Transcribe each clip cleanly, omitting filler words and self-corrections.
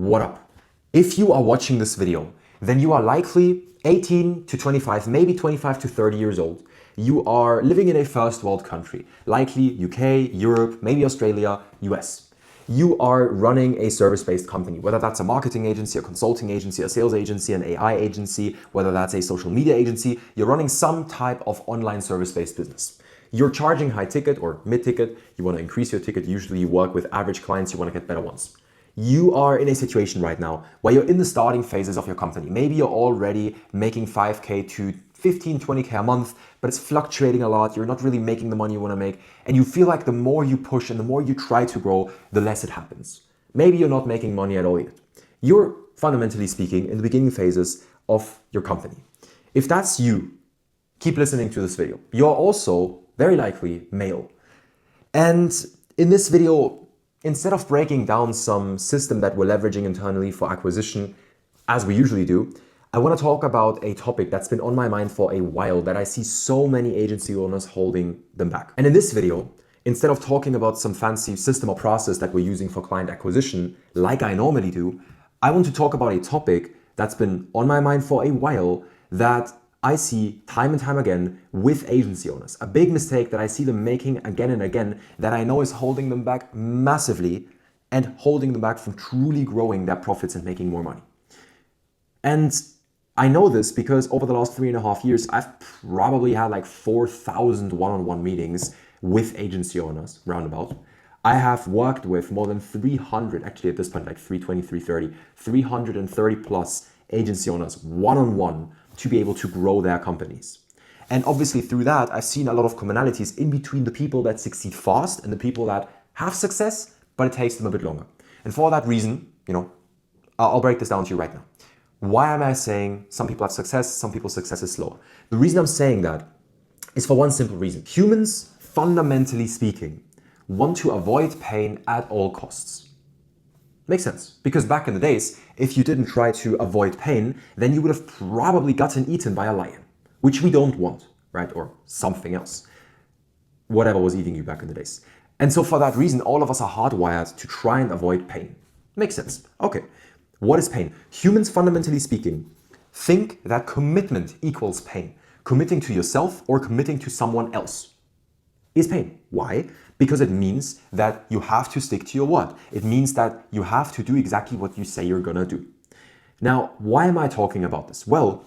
What up? If you are watching this video, then you are likely 18 to 25, maybe 25 to 30 years old. You are living in a first world country, likely UK, Europe, maybe Australia, US. You are running a service-based company, whether that's a marketing agency, a consulting agency, a sales agency, an AI agency, whether that's a social media agency, you're running some type of online service-based business. You're charging high ticket or mid ticket, you want to increase your ticket, usually you work with average clients, you want to get better ones. You are in a situation right now where you're in the starting phases of your company. Maybe you're already making 5K to 15, 20K a month, but it's fluctuating a lot. You're not really making the money you want to make. And you feel like the more you push and the more you try to grow, the less it happens. Maybe you're not making money at all yet. You're fundamentally speaking in the beginning phases of your company. If that's you, keep listening to this video. You're also very likely male. And in this video, instead of breaking down some system that we're leveraging internally for acquisition, as we usually do, I want to talk about a topic that's been on my mind for a while that I see so many agency owners holding them back. And in this video, instead of talking about some fancy system or process that we're using for client acquisition, like I normally do, I want to talk about a topic that's been on my mind for a while that I see time and time again with agency owners. A big mistake that I see them making again and again that I know is holding them back massively and holding them back from truly growing their profits and making more money. And I know this because over the last 3.5 years, I've probably had like 4,000 one-on-one meetings with agency owners, roundabout. I have worked with more than 300, actually at this point, like 320, 330, 330 plus agency owners one-on-one to be able to grow their companies. And obviously through that, I've seen a lot of commonalities in between the people that succeed fast and the people that have success, but it takes them a bit longer. And for that reason, I'll break this down to you right now. Why am I saying some people have success, some people's success is slower? The reason I'm saying that is for one simple reason. Humans, fundamentally speaking, want to avoid pain at all costs. Makes sense. Because back in the days, if you didn't try to avoid pain, then you would have probably gotten eaten by a lion, which we don't want, right? Or something else. Whatever was eating you back in the days. And so for that reason, all of us are hardwired to try and avoid pain. Makes sense. Okay. What is pain? Humans, fundamentally speaking, think that commitment equals pain. Committing to yourself or committing to someone else is pain. Why? Because it means that you have to stick to your word. It means that you have to do exactly what you say you're gonna do. Now, why am I talking about this? Well,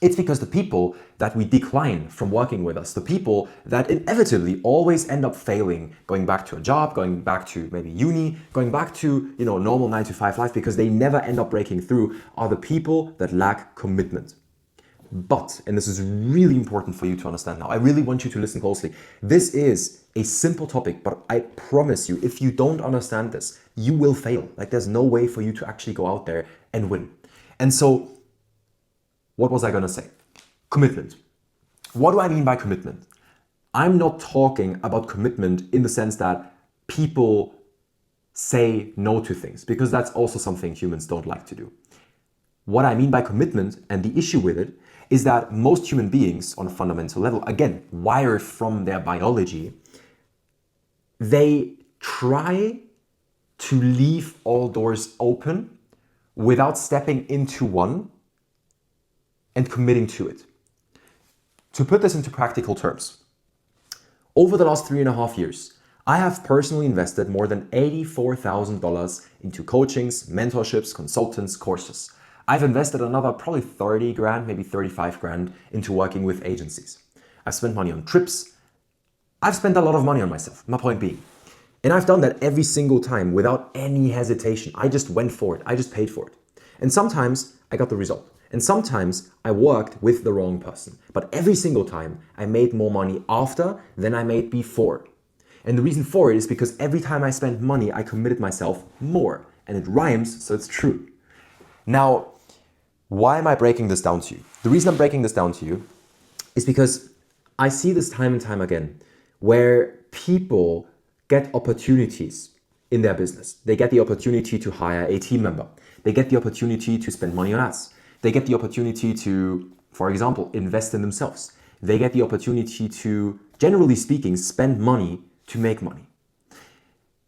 it's because the people that we decline from working with us, the people that inevitably always end up failing, going back to a job, going back to maybe uni, going back to normal 9-to-5 life because they never end up breaking through, are the people that lack commitment. But, and this is really important for you to understand now, I really want you to listen closely. This is a simple topic, but I promise you, if you don't understand this, you will fail. Like there's no way for you to actually go out there and win. And so, what was I gonna say? Commitment. What do I mean by commitment? I'm not talking about commitment in the sense that people say no to things, because that's also something humans don't like to do. What I mean by commitment and the issue with it is that most human beings on a fundamental level, again, wired from their biology, they try to leave all doors open without stepping into one and committing to it. To put this into practical terms, over the last 3.5 years, I have personally invested more than $84,000 into coachings, mentorships, consultants, courses. I've invested another probably 30 grand, maybe 35 grand into working with agencies. I've spent money on trips. I've spent a lot of money on myself, my point being. And I've done that every single time without any hesitation. I just went for it. I just paid for it. And sometimes I got the result. And sometimes I worked with the wrong person. But every single time I made more money after than I made before. And the reason for it is because every time I spent money, I committed myself more. And it rhymes, so it's true. Now, why am I breaking this down to you? The reason I'm breaking this down to you is because I see this time and time again where people get opportunities in their business. They get the opportunity to hire a team member. They get the opportunity to spend money on ads. They get the opportunity to, for example, invest in themselves. They get the opportunity to, generally speaking, spend money to make money.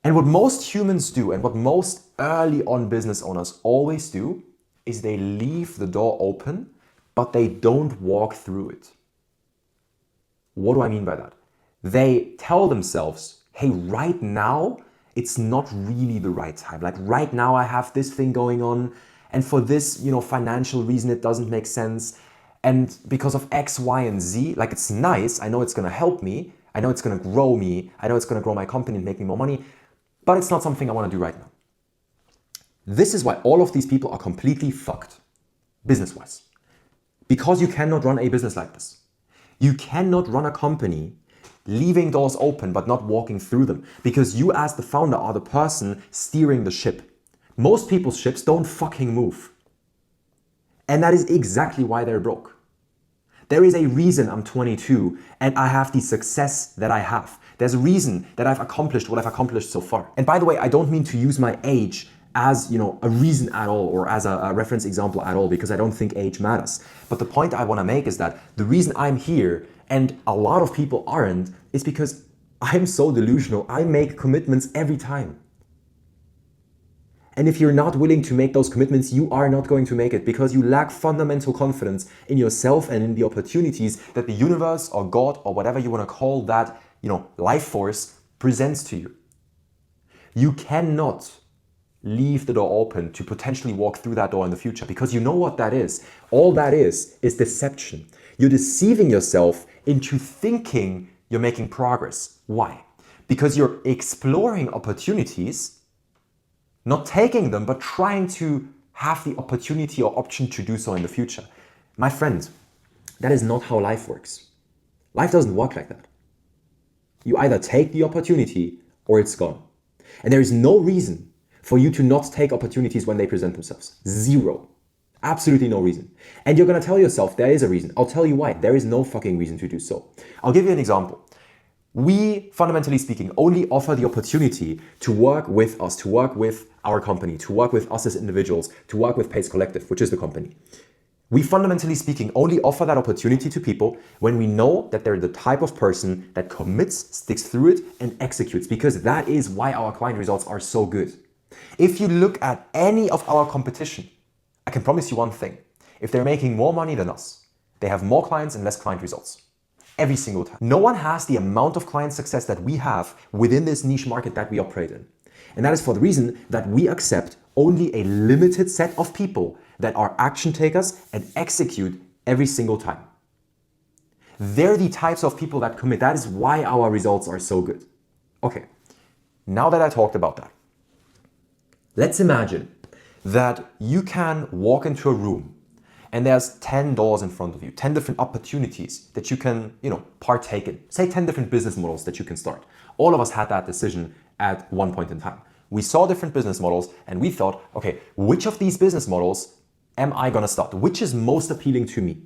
And what most humans do, and what most early on business owners always do, is they leave the door open, but they don't walk through it. What do I mean by that? They tell themselves, hey, right now, it's not really the right time. Like right now I have this thing going on, and for this, financial reason, it doesn't make sense. And because of X, Y, and Z, like it's nice. I know it's gonna help me. I know it's gonna grow me. I know it's gonna grow my company and make me more money, but it's not something I wanna do right now. This is why all of these people are completely fucked, business-wise. Because you cannot run a business like this. You cannot run a company leaving doors open but not walking through them, because you as the founder are the person steering the ship. Most people's ships don't fucking move. And that is exactly why they're broke. There is a reason I'm 22 and I have the success that I have. There's a reason that I've accomplished what I've accomplished so far. And by the way, I don't mean to use my age as a reason at all, or as a reference example at all, because I don't think age matters. But the point I want to make is that the reason I'm here and a lot of people aren't is because I'm so delusional. I make commitments every time. And if you're not willing to make those commitments, you are not going to make it, because you lack fundamental confidence in yourself and in the opportunities that the universe or God or whatever you want to call that, life force presents to you. You cannot leave the door open to potentially walk through that door in the future, because you know what that is. All that is deception. You're deceiving yourself into thinking you're making progress. Why? Because you're exploring opportunities, not taking them, but trying to have the opportunity or option to do so in the future. My friend, that is not how life works. Life doesn't work like that. You either take the opportunity or it's gone. And there is no reason for you to not take opportunities when they present themselves. Zero. Absolutely no reason. And you're going to tell yourself there is a reason. I'll tell you why. There is no fucking reason to do so. I'll give you an example. We, fundamentally speaking, only offer the opportunity to work with us, to work with our company, to work with us as individuals, to work with Pace Collective, which is the company. We, fundamentally speaking, only offer that opportunity to people when we know that they're the type of person that commits, sticks through it, and executes, because that is why our client results are so good. If you look at any of our competition, I can promise you one thing. If they're making more money than us, they have more clients and less client results. Every single time. No one has the amount of client success that we have within this niche market that we operate in. And that is for the reason that we accept only a limited set of people that are action takers and execute every single time. They're the types of people that commit. That is why our results are so good. Okay, now that I talked about that, let's imagine that you can walk into a room and there's 10 doors in front of you, 10 different opportunities that you can, partake in. Say 10 different business models that you can start. All of us had that decision at one point in time. We saw different business models and we thought, okay, which of these business models am I gonna start? Which is most appealing to me?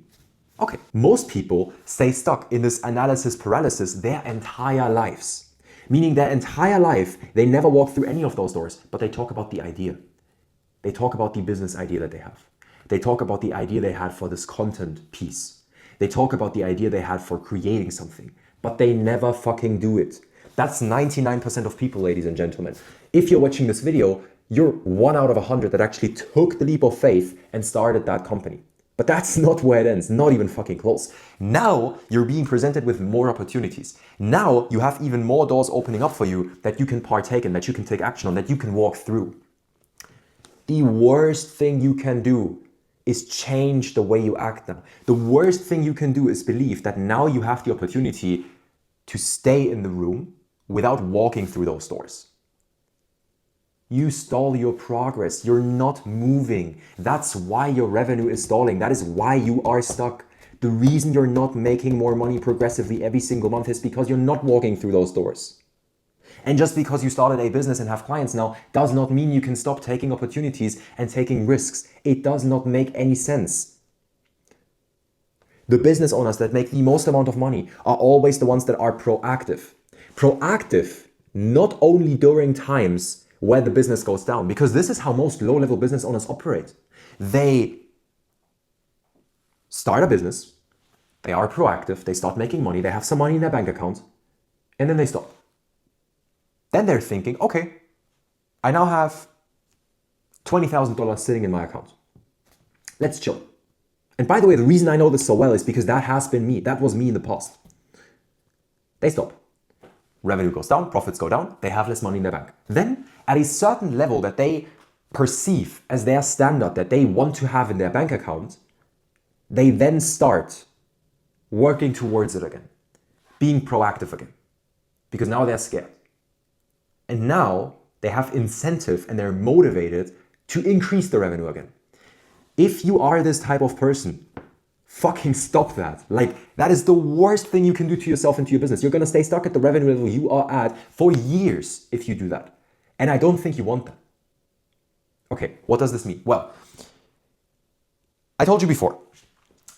Okay, most people stay stuck in this analysis paralysis their entire lives. Meaning their entire life, they never walk through any of those doors, but they talk about the idea. They talk about the business idea that they have. They talk about the idea they had for this content piece. They talk about the idea they had for creating something, but they never fucking do it. That's 99% of people, ladies and gentlemen. If you're watching this video, you're 1 out of 100 that actually took the leap of faith and started that company. But that's not where it ends, not even fucking close. Now you're being presented with more opportunities. Now you have even more doors opening up for you that you can partake in, that you can take action on, that you can walk through. The worst thing you can do is change the way you act now. The worst thing you can do is believe that now you have the opportunity to stay in the room without walking through those doors. You stall your progress. You're not moving. That's why your revenue is stalling. That is why you are stuck. The reason you're not making more money progressively every single month is because you're not walking through those doors. And just because you started a business and have clients now does not mean you can stop taking opportunities and taking risks. It does not make any sense. The business owners that make the most amount of money are always the ones that are proactive. Proactive, not only during times where the business goes down, because this is how most low-level business owners operate. They start a business, they are proactive, they start making money, they have some money in their bank account, and then they stop. Then they're thinking, okay, I now have $20,000 sitting in my account. Let's chill. And by the way, the reason I know this so well is because that has been me. That was me in the past. They stop. Revenue goes down, profits go down, they have less money in their bank. Then, at a certain level that they perceive as their standard that they want to have in their bank account, they then start working towards it again, being proactive again, because now they're scared. And now they have incentive and they're motivated to increase the revenue again. If you are this type of person, fucking stop that. Like, that is the worst thing you can do to yourself and to your business. You're gonna stay stuck at the revenue level you are at for years if you do that. And I don't think you want that. Okay, what does this mean? Well, I told you before,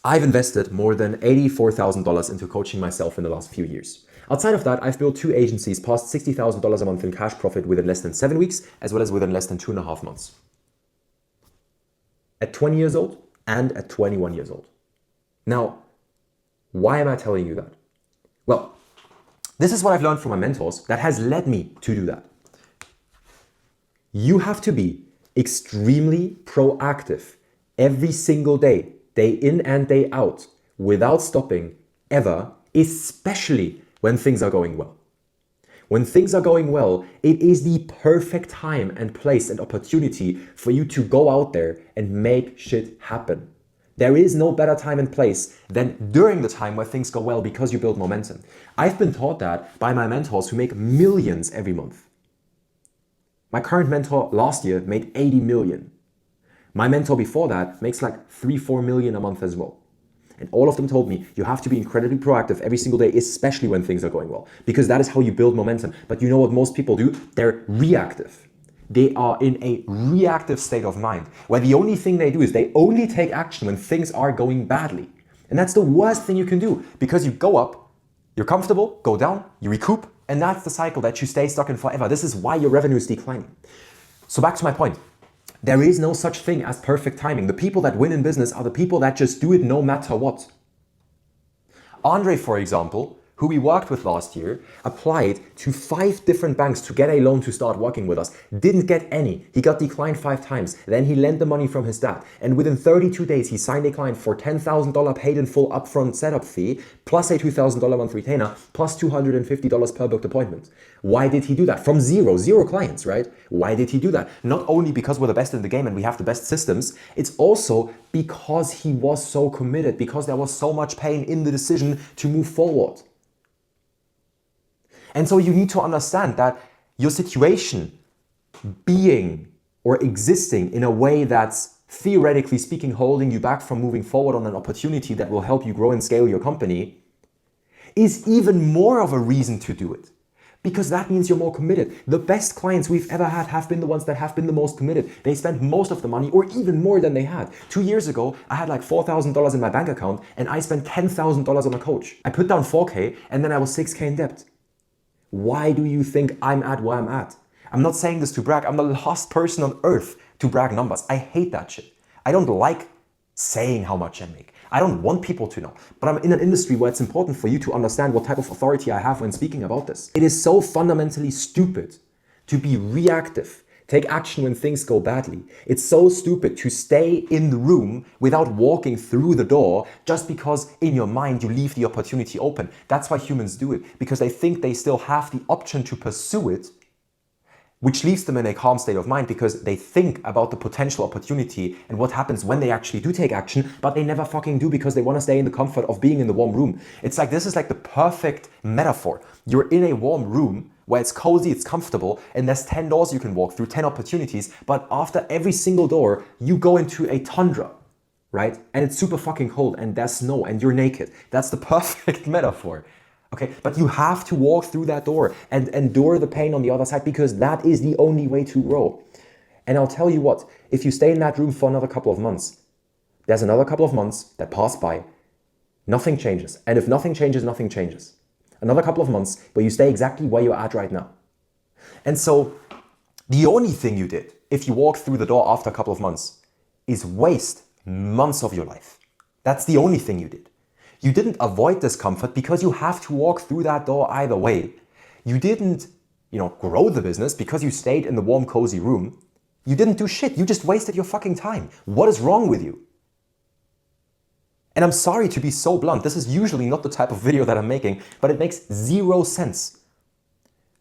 I've invested more than $84,000 into coaching myself in the last few years. Outside of that, I've built 2 agencies past $60,000 a month in cash profit within less than 7 weeks, as well as within less than 2.5 months. At 20 years old and at 21 years old. Now, why am I telling you that? Well, this is what I've learned from my mentors that has led me to do that. You have to be extremely proactive every single day, day in and day out, without stopping ever, especially when things are going well. When things are going well, it is the perfect time and place and opportunity for you to go out there and make shit happen. There is no better time and place than during the time where things go well because you build momentum. I've been taught that by my mentors who make millions every month. My current mentor last year made 80 million. My mentor before that makes like 3-4 million a month as well. And all of them told me you have to be incredibly proactive every single day, especially when things are going well, because that is how you build momentum. But you know what most people do? They're reactive. They are in a reactive state of mind, where the only thing they do is they only take action when things are going badly. And that's the worst thing you can do, because you go up, you're comfortable, go down, you recoup, and that's the cycle that you stay stuck in forever. This is why your revenue is declining. So back to my point. There is no such thing as perfect timing. The people that win in business are the people that just do it no matter what. Andre, for example, who we worked with last year, applied to 5 different banks to get a loan to start working with us. Didn't get any. He got declined 5 times. Then he lent the money from his dad. And within 32 days, he signed a client for $10,000 paid in full upfront setup fee, plus a $2,000 month retainer, plus $250 per booked appointment. Why did he do that? From zero clients, right? Why did he do that? Not only because we're the best in the game and we have the best systems, it's also because he was so committed, because there was so much pain in the decision to move forward. And so you need to understand that your situation being or existing in a way that's theoretically speaking holding you back from moving forward on an opportunity that will help you grow and scale your company is even more of a reason to do it. Because that means you're more committed. The best clients we've ever had have been the ones that have been the most committed. They spent most of the money or even more than they had. 2 years ago, I had like $4,000 in my bank account and I spent $10,000 on a coach. I put down 4K and then I was 6K in debt. Why do you think I'm at where I'm at? I'm not saying this to brag. I'm the last person on earth to brag numbers. I hate that shit. I don't like saying how much I make. I don't want people to know. But I'm in an industry where it's important for you to understand what type of authority I have when speaking about this. It is so fundamentally stupid to be reactive, take action when things go badly. It's so stupid to stay in the room without walking through the door just because in your mind you leave the opportunity open. That's why humans do it, because they think they still have the option to pursue it, which leaves them in a calm state of mind because they think about the potential opportunity and what happens when they actually do take action, but they never fucking do because they want to stay in the comfort of being in the warm room. It's like, this is like the perfect metaphor. You're in a warm room where it's cozy, it's comfortable, and there's 10 doors you can walk through, 10 opportunities, but after every single door, you go into a tundra, right? And it's super fucking cold and there's snow and you're naked. That's the perfect metaphor. Okay, but you have to walk through that door and endure the pain on the other side because that is the only way to grow. And I'll tell you what, if you stay in that room for another couple of months, there's another couple of months that pass by, nothing changes. And if nothing changes, nothing changes. Another couple of months where you stay exactly where you're at right now. And so the only thing you did, if you walk through the door after a couple of months, is waste months of your life. That's the only thing you did. You didn't avoid discomfort because you have to walk through that door either way. You didn't grow the business because you stayed in the warm, cozy room, you didn't do shit. You just wasted your fucking time. What is wrong with you? And I'm sorry to be so blunt. This is usually not the type of video that I'm making, but it makes zero sense.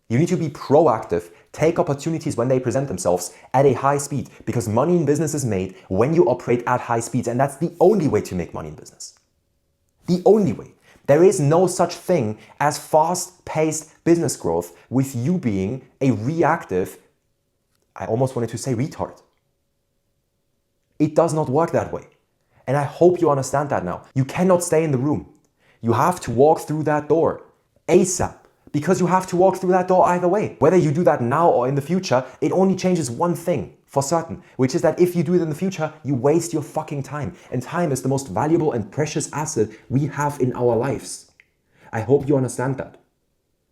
You need to be proactive, take opportunities when they present themselves at a high speed, because money in business is made when you operate at high speeds, and that's the only way to make money in business. The only way. There is no such thing as fast-paced business growth with you being a reactive, I almost wanted to say retard. It does not work that way. And I hope you understand that now. You cannot stay in the room. You have to walk through that door ASAP, because you have to walk through that door either way. Whether you do that now or in the future, it only changes one thing for certain, which is that if you do it in the future, you waste your fucking time. And time is the most valuable and precious asset we have in our lives. I hope you understand that.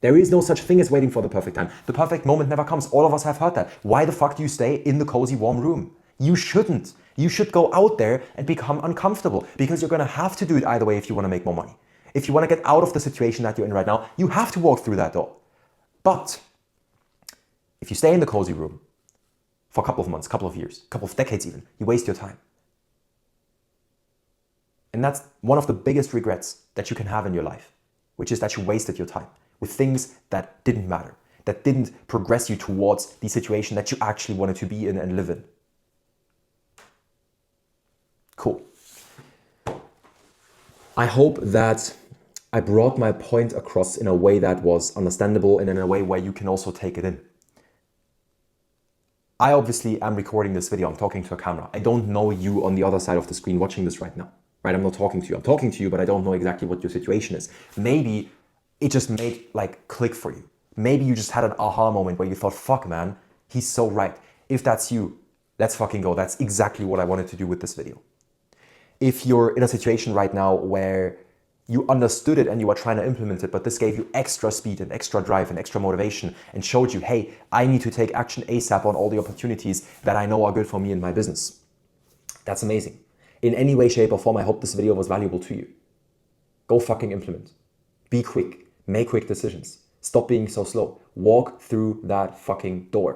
There is no such thing as waiting for the perfect time. The perfect moment never comes. All of us have heard that. Why the fuck do you stay in the cozy, warm room? You shouldn't. You should go out there and become uncomfortable, because you're gonna have to do it either way if you wanna make more money. If you wanna get out of the situation that you're in right now, you have to walk through that door. But if you stay in the cozy room for a couple of months, couple of years, couple of decades even, you waste your time. And that's one of the biggest regrets that you can have in your life, which is that you wasted your time with things that didn't matter, that didn't progress you towards the situation that you actually wanted to be in and live in. Cool. I hope that I brought my point across in a way that was understandable and in a way where you can also take it in. I obviously am recording this video. I'm talking to a camera. I don't know you on the other side of the screen watching this right now, right? I'm not talking to you. I'm talking to you, but I don't know exactly what your situation is. Maybe it just made click for you. Maybe you just had an aha moment where you thought, fuck man, he's so right. If that's you, let's fucking go. That's exactly what I wanted to do with this video. If you're in a situation right now where you understood it and you are trying to implement it, but this gave you extra speed and extra drive and extra motivation and showed you, hey, I need to take action ASAP on all the opportunities that I know are good for me in my business. That's amazing. In any way, shape or form, I hope this video was valuable to you. Go fucking implement. Be quick. Make quick decisions. Stop being so slow. Walk through that fucking door.